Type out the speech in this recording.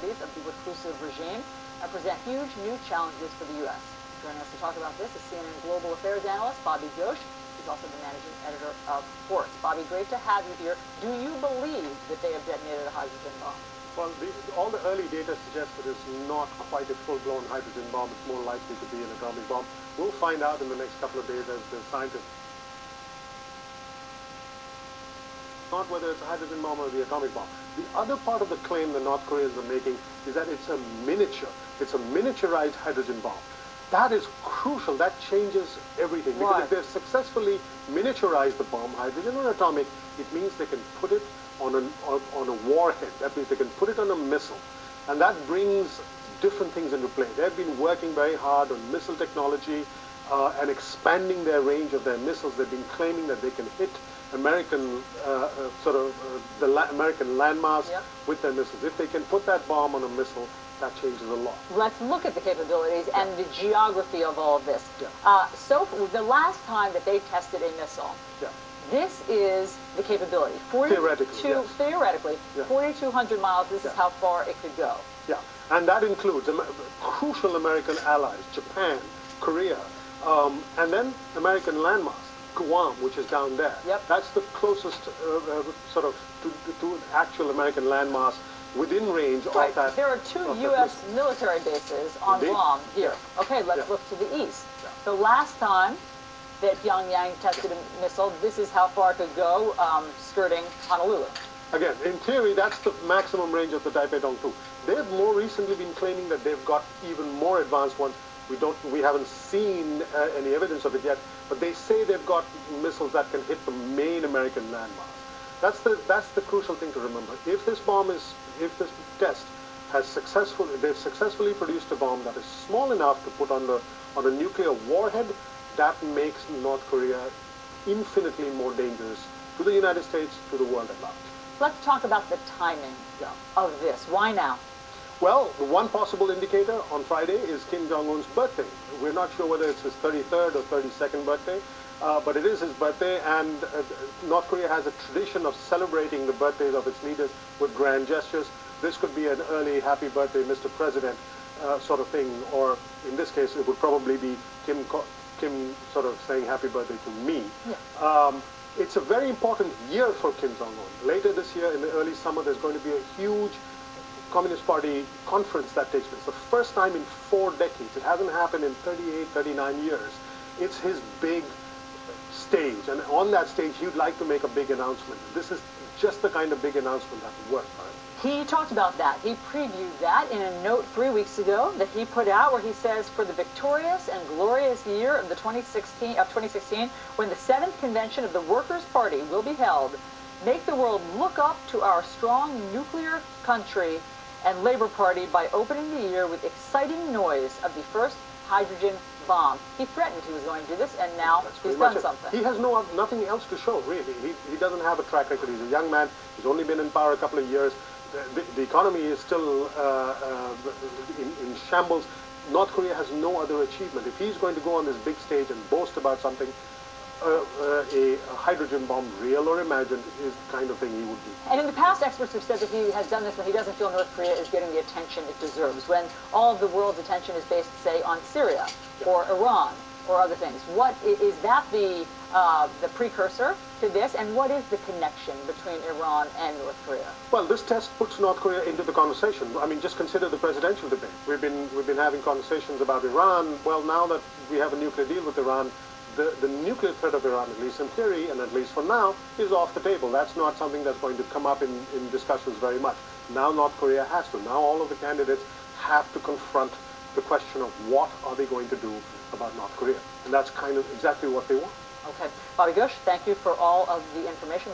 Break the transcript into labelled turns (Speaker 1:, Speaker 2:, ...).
Speaker 1: capabilities of the reclusive regime and present huge new challenges for the U.S. Joining us to talk about this is CNN Global Affairs analyst Bobby Ghosh. He's also the managing editor of Quartz. Bobby, great to have you here. Do you believe that they have detonated a hydrogen bomb?
Speaker 2: Well, all the early data suggests that it's not quite a full-blown hydrogen bomb. It's more likely to be an atomic bomb. We'll find out in the next couple of days as the scientists. Not whether it's a hydrogen bomb or the atomic bomb. The other part of the claim the North Koreans are making is that it's a miniaturized hydrogen bomb. That is crucial. That changes everything. Because
Speaker 1: Why?
Speaker 2: if they've successfully miniaturized the bomb, hydrogen or atomic, it means they can put it on a warhead. That means they can put it on a missile. And that brings different things into play. They've been working very hard on missile technology and expanding their range of their missiles. They've been claiming that they can hit American American landmass with their missiles. If they can put that bomb on a missile, that changes a lot.
Speaker 1: Let's look at the capabilities and the geography of all of this.
Speaker 2: Yeah.
Speaker 1: So the last time that they tested a missile, this is the capability. Theoretically,
Speaker 2: Yeah.
Speaker 1: 4,200 miles, this is how far it could go.
Speaker 2: Yeah, and that includes crucial American allies, Japan, Korea, and then American landmass, Guam, which is down there.
Speaker 1: Yep.
Speaker 2: That's the closest to an actual American landmass within range of that.
Speaker 1: There are two U.S. military bases on Guam here. Okay, let's look to the east.
Speaker 2: Yeah.
Speaker 1: The last time that Pyongyang tested a missile, this is how far it could go, skirting Honolulu.
Speaker 2: Again, in theory, that's the maximum range of the Taipei-Tong-2. They've more recently been claiming that they've got even more advanced ones. We haven't seen any evidence of it yet, but they say they've got missiles that can hit the main American landmass. That's the crucial thing to remember. If this test they've successfully produced a bomb that is small enough to put on a nuclear warhead, that makes North Korea infinitely more dangerous to the United States, to the world at large.
Speaker 1: Let's talk about the timing of this. Why now?
Speaker 2: Well, the one possible indicator on Friday is Kim Jong-un's birthday. We're not sure whether it's his 33rd or 32nd birthday, but it is his birthday, and North Korea has a tradition of celebrating the birthdays of its leaders with grand gestures. This could be an early happy birthday, Mr. President sort of thing, or in this case, it would probably be Kim sort of saying happy birthday to me.
Speaker 1: Yeah.
Speaker 2: It's a very important year for Kim Jong-un. Later this year, in the early summer, there's going to be a huge Communist Party conference that takes place. The first time in 4 decades. It hasn't happened in 38, 39 years. It's his big stage, and on that stage, he'd like to make a big announcement. This is just the kind of big announcement that would work for him.
Speaker 1: He talked about that. He previewed that in a note 3 weeks ago that he put out, where he says, for the victorious and glorious year of 2016, when the 7th convention of the Workers' Party will be held, make the world look up to our strong nuclear country and Labor Party by opening the year with exciting noise of the first hydrogen bomb. He threatened he was going to do this, and now he's done something.
Speaker 2: He has nothing else to show, really. He doesn't have a track record. He's a young man. He's only been in power a couple of years. The economy is still in shambles. North Korea has no other achievement. If he's going to go on this big stage and boast about something, a hydrogen bomb, real or imagined, is the kind of thing he would do.
Speaker 1: And in the past, experts have said that he has done this when he doesn't feel North Korea is getting the attention it deserves, when all of the world's attention is based, say, on Syria or Iran or other things. What is that the precursor to this, and what is the connection between Iran and North Korea?
Speaker 2: Well, this test puts North Korea into the conversation. I mean, just consider the presidential debate. We've been having conversations about Iran. Well, now that we have a nuclear deal with Iran, the nuclear threat of Iran, at least in theory, and at least for now, is off the table. That's not something that's going to come up in discussions very much. Now North Korea has to. Now all of the candidates have to confront the question of what are they going to do about North Korea. And that's kind of exactly what they want.
Speaker 1: Okay. Bobby Ghosh, thank you for all of the information.